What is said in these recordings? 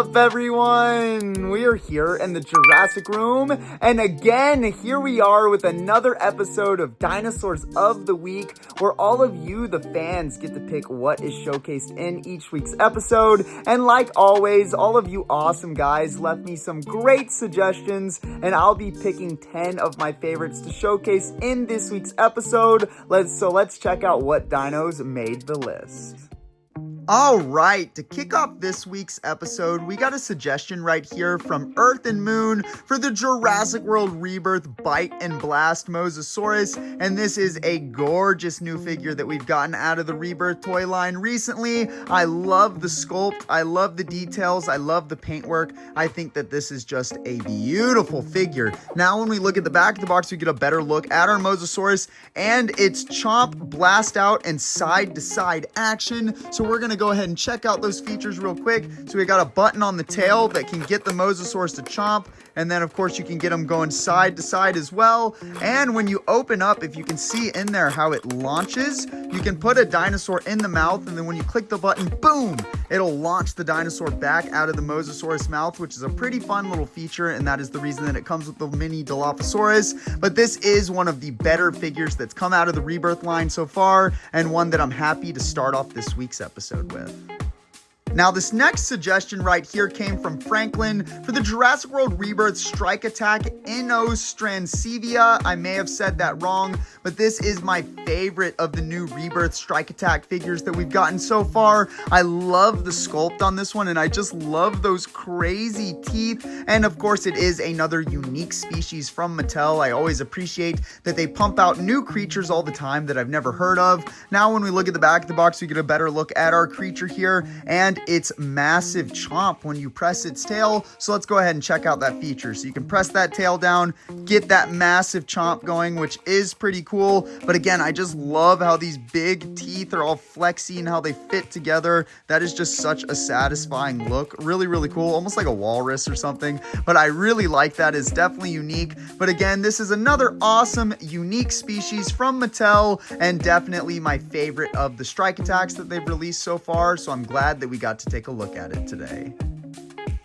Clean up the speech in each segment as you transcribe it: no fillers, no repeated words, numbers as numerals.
up, everyone? We are here in the Jurassic room, and again, here we are with another episode of Dinosaurs of the Week, where all of you, the fans, get to pick what is showcased in each week's episode. And like always, all of you awesome guys left me some great suggestions, and I'll be picking 10 of my favorites to showcase in this week's episode. Let's check out what dinos made the list. All right, to kick off this week's episode, we got a suggestion right here from Earth and Moon for the Jurassic World Rebirth Bite and Blast Mosasaurus, and this is a gorgeous new figure that we've gotten out of the Rebirth toy line recently. I love the sculpt, I love the details, I love the paintwork. I think that this is just a beautiful figure. Now, when we look at the back of the box, we get a better look at our Mosasaurus and its chomp, blast out, and side-to-side action. So we're gonna go ahead and check out those features real quick. So we got a button on the tail that can get the Mosasaurus to chomp, and then of course you can get them going side to side as well. And when you open up, if you can see in there how it launches, you can put a dinosaur in the mouth, and then when you click the button, boom, it'll launch the dinosaur back out of the Mosasaurus mouth, which is a pretty fun little feature, and that is the reason that it comes with the mini Dilophosaurus. But this is one of the better figures that's come out of the Rebirth line so far, and one that I'm happy to start off this week's episode with. Now, this next suggestion right here came from Franklin for the Jurassic World Rebirth Strike Attack Inosceratops. I may have said that wrong, but this is my favorite of the new Rebirth Strike Attack figures that we've gotten so far. I love the sculpt on this one, and I just love those crazy teeth. And of course, it is another unique species from Mattel. I always appreciate that they pump out new creatures all the time that I've never heard of. Now, when we look at the back of the box, we get a better look at our creature here, and its massive chomp when you press its tail. So let's go ahead and check out that feature. So you can press that tail down, get that massive chomp going, which is pretty cool. But again, I just love how these big teeth are all flexy and how they fit together. That is just such a satisfying look. Really, really cool. Almost like a walrus or something. But I really like that. It's definitely unique. But again, this is another awesome, unique species from Mattel, and definitely my favorite of the strike attacks that they've released so far. So I'm glad that we got to take a look at it today.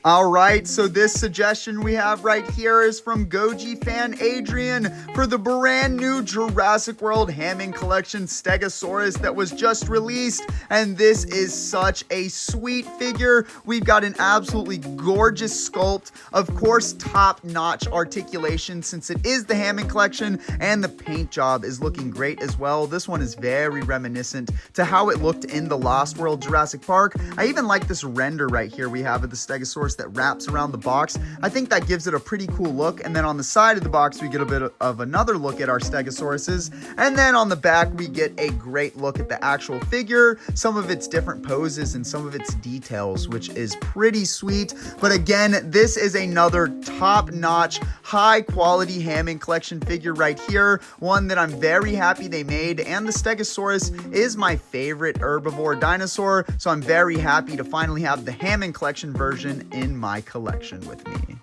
All right, so this suggestion we have right here is from Goji fan Adrian for the brand new Jurassic World Hammond Collection Stegosaurus that was just released. And this is such a sweet figure. We've got an absolutely gorgeous sculpt. Of course, top-notch articulation since it is the Hammond Collection, and the paint job is looking great as well. This one is very reminiscent to how it looked in the Lost World Jurassic Park. I even like this render right here we have of the Stegosaurus that wraps around the box. I think that gives it a pretty cool look. And then on the side of the box, we get a bit of another look at our Stegosauruses. And then on the back, we get a great look at the actual figure, some of its different poses and some of its details, which is pretty sweet. But again, this is another top-notch, high-quality Hammond Collection figure right here. One that I'm very happy they made. And the Stegosaurus is my favorite herbivore dinosaur. So I'm very happy to finally have the Hammond Collection version in my collection with me.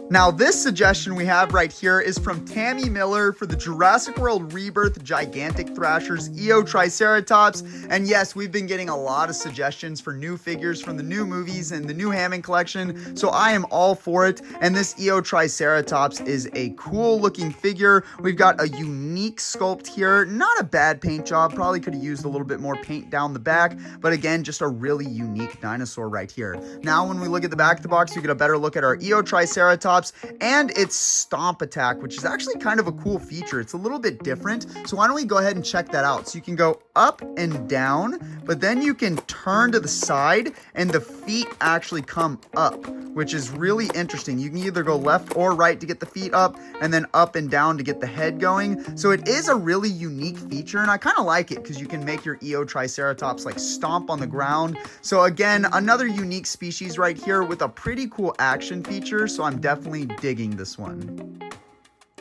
Now, this suggestion we have right here is from Tammy Miller for the Jurassic World Rebirth Gigantic Thrashers Eorot Triceratops. And yes, we've been getting a lot of suggestions for new figures from the new movies and the new Hammond Collection, so I am all for it. And this Eorot Triceratops is a cool looking figure. We've got a unique sculpt here, not a bad paint job, probably could have used a little bit more paint down the back, but again, just a really unique dinosaur right here. Now, when we look at the back of the box, we get a better look at our Eorot Triceratops and its stomp attack, which is actually kind of a cool feature. It's a little bit different, so why don't we go ahead and check that out. So you can go up and down, but then you can turn to the side and the feet actually come up, which is really interesting. You can either go left or right to get the feet up, and then up and down to get the head going. So it is a really unique feature, and I kind of like it because you can make your Eorot Triceratops like stomp on the ground. So again, another unique species right here with a pretty cool action feature, so I'm definitely digging this one.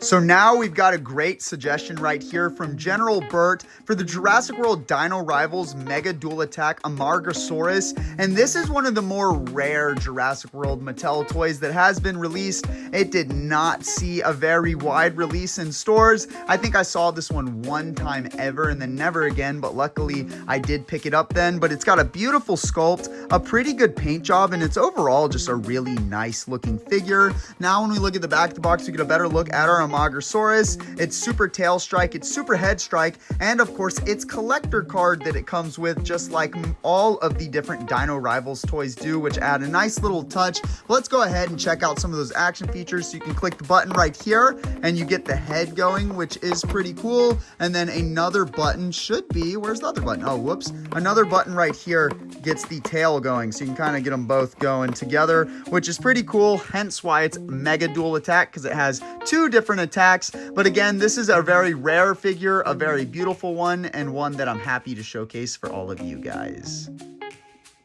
So now we've got a great suggestion right here from General Burt for the Jurassic World Dino Rivals Mega Dual Attack Amarosaurus. And this is one of the more rare Jurassic World Mattel toys that has been released. It did not see a very wide release in stores. I think I saw this one time ever and then never again, but luckily I did pick it up then. But it's got a beautiful sculpt, a pretty good paint job, and it's overall just a really nice looking figure. Now when we look at the back of the box, we get a better look at our Amarosaurus. It's super tail strike, it's super head strike, and of course it's collector card that it comes with, just like all of the different Dino Rivals toys do, which add a nice little touch. Let's go ahead and check out some of those action features. So you can click the button right here and you get the head going, which is pretty cool. And then another button should be, where's the other button? Oh, whoops. Another button right here gets the tail going. So you can kind of get them both going together, which is pretty cool. Hence why it's Mega Dual Attack, because it has two different attacks. But again, this is a very rare figure, a very beautiful one, and one that I'm happy to showcase for all of you guys.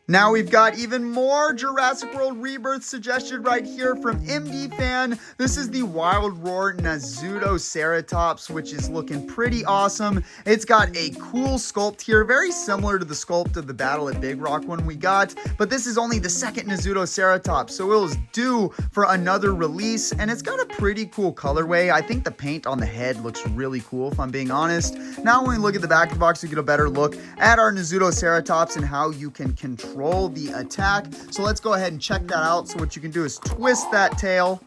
Now we've got even more Jurassic World Rebirth suggested right here from MD Fan. This is the Wild Roar Nazoeratops, which is looking pretty awesome. It's got a cool sculpt here, very similar to the sculpt of the Battle at Big Rock one we got, but this is only the second Nazoeratops, so it was due for another release, and it's got a pretty cool colorway. I think the paint on the head looks really cool, if I'm being honest. Now when we look at the back of the box, we get a better look at our Nazoeratops and how you can control the attack. So let's go ahead and check that out. So what you can do is twist that tail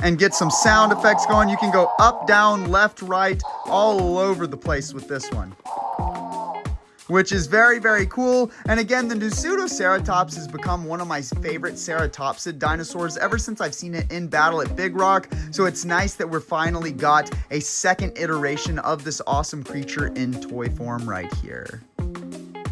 and get some sound effects going. You can go up, down, left, right, all over the place with this one, which is very, very cool. And again, the Nazoeratops has become one of my favorite ceratopsid dinosaurs ever since I've seen it in Battle at Big Rock. So it's nice that we're finally got a second iteration of this awesome creature in toy form right here.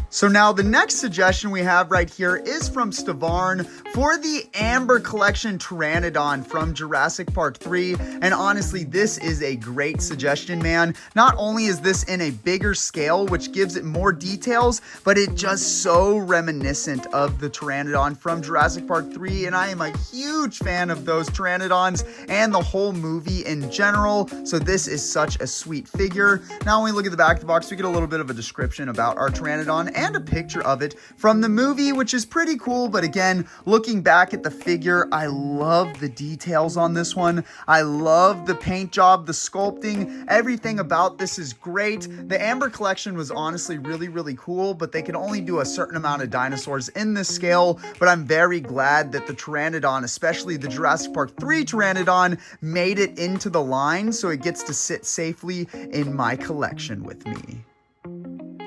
So now the next suggestion we have right here is from Stavarn for the Amber Collection Pterannodon from Jurassic Park 3. And honestly, this is a great suggestion, man. Not only is this in a bigger scale, which gives it more details, but it just so reminiscent of the Pterannodon from Jurassic Park 3. And I am a huge fan of those Pterannodons and the whole movie in general. So this is such a sweet figure. Now when we look at the back of the box, we get a little bit of a description about our Pterannodon and a picture of it from the movie, which is pretty cool. But again, looking back at the figure, I love the details on this one. I love the paint job, the sculpting, everything about this is great. The Amber Collection was honestly really, really cool, but they can only do a certain amount of dinosaurs in this scale. But I'm very glad that the Pterannodon, especially the Jurassic Park 3 Pterannodon, made it into the line, so it gets to sit safely in my collection with me.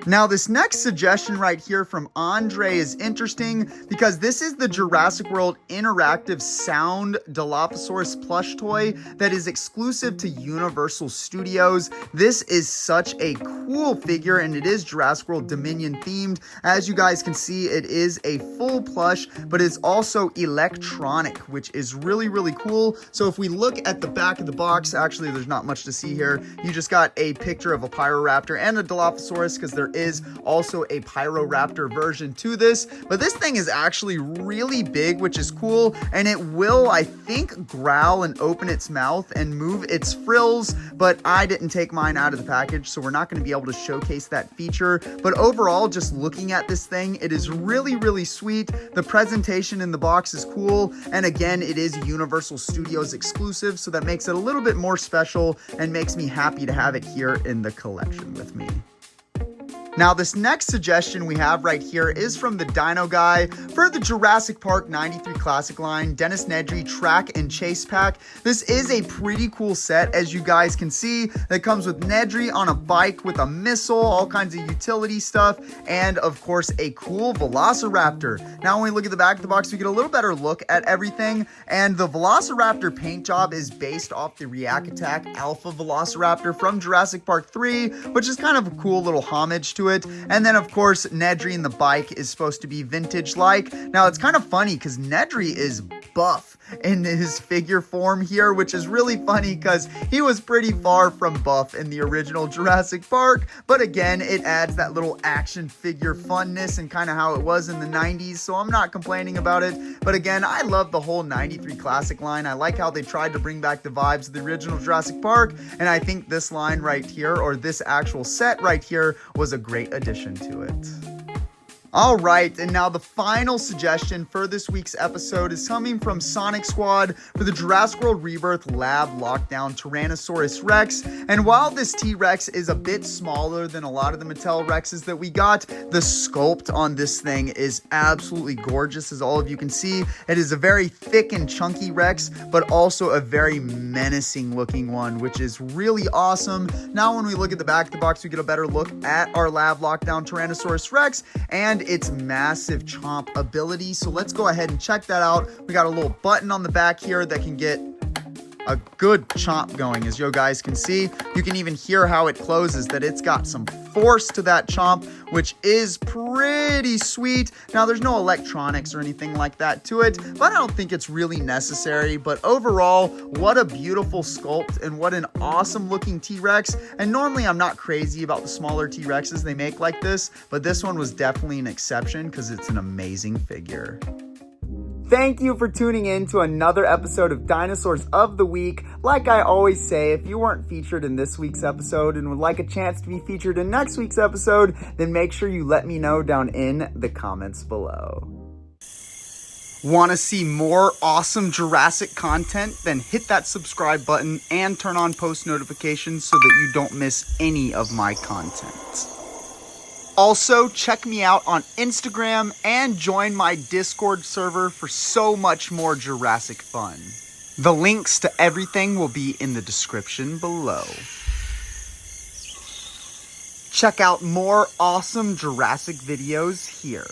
Now this next suggestion right here from Andre is interesting because this is the Jurassic World Interactive Sound Dilophosaurus plush toy that is exclusive to Universal Studios. This is such a cool figure, and it is Jurassic World Dominion themed. As you guys can see, it is a full plush, but it's also electronic, which is really, really cool. So if we look at the back of the box, actually there's not much to see here. You just got a picture of a Pyroraptor and a Dilophosaurus, because there is also a Pyroraptor version to this, but this thing is actually really big, which is cool, and it will, I think, growl and open its mouth and move its frills, but I didn't take mine out of the package, so we're not going to be able to showcase that feature. But overall, just looking at this thing, it is really, really sweet. The presentation in the box is cool, and again, it is Universal Studios exclusive, so that makes it a little bit more special and makes me happy to have it here in the collection with me. Now this next suggestion we have right here is from the Dino Guy for the Jurassic Park 93 Classic line Dennis Nedry Track and Chase Pack. This is a pretty cool set, as you guys can see, that comes with Nedry on a bike with a missile, all kinds of utility stuff, and of course a cool Velociraptor. Now when we look at the back of the box, we get a little better look at everything, and the Velociraptor paint job is based off the React Attack Alpha Velociraptor from Jurassic Park 3, which is kind of a cool little homage to it. And then of course Nedry and the bike is supposed to be vintage like. Now it's kind of funny because Nedry is buff in his figure form here, which is really funny because he was pretty far from buff in the original Jurassic Park. But again, it adds that little action figure funness and kind of how it was in the 90s, so I'm not complaining about it. But again, I love the whole 93 Classic line. I like how they tried to bring back the vibes of the original Jurassic Park, and I think this line right here, or this actual set right here, was a great addition to it. All right, and now the final suggestion for this week's episode is coming from Sonic Squad for the Jurassic World Rebirth Lab Lockdown Tyrannosaurus Rex. And while this T-Rex is a bit smaller than a lot of the Mattel Rexes that we got, the sculpt on this thing is absolutely gorgeous, as all of you can see. It is a very thick and chunky Rex, but also a very menacing looking one, which is really awesome. Now when we look at the back of the box, we get a better look at our Lab Lockdown Tyrannosaurus Rex and its massive chomp ability. So let's go ahead and check that out. We got a little button on the back here that can get a good chomp going. As you guys can see, you can even hear how it closes, that it's got some force to that chomp, which is pretty sweet. Now, there's no electronics or anything like that to it, but I don't think it's really necessary. But overall, what a beautiful sculpt and what an awesome looking T-Rex. And normally I'm not crazy about the smaller T-Rexes they make like this, but this one was definitely an exception because it's an amazing figure. Thank you for tuning in to another episode of Dinosaurs of the Week. Like I always say, if you weren't featured in this week's episode and would like a chance to be featured in next week's episode, then make sure you let me know down in the comments below. Want to see more awesome Jurassic content? Then hit that subscribe button and turn on post notifications so that you don't miss any of my content. Also, check me out on Instagram and join my Discord server for so much more Jurassic fun. The links to everything will be in the description below. Check out more awesome Jurassic videos here.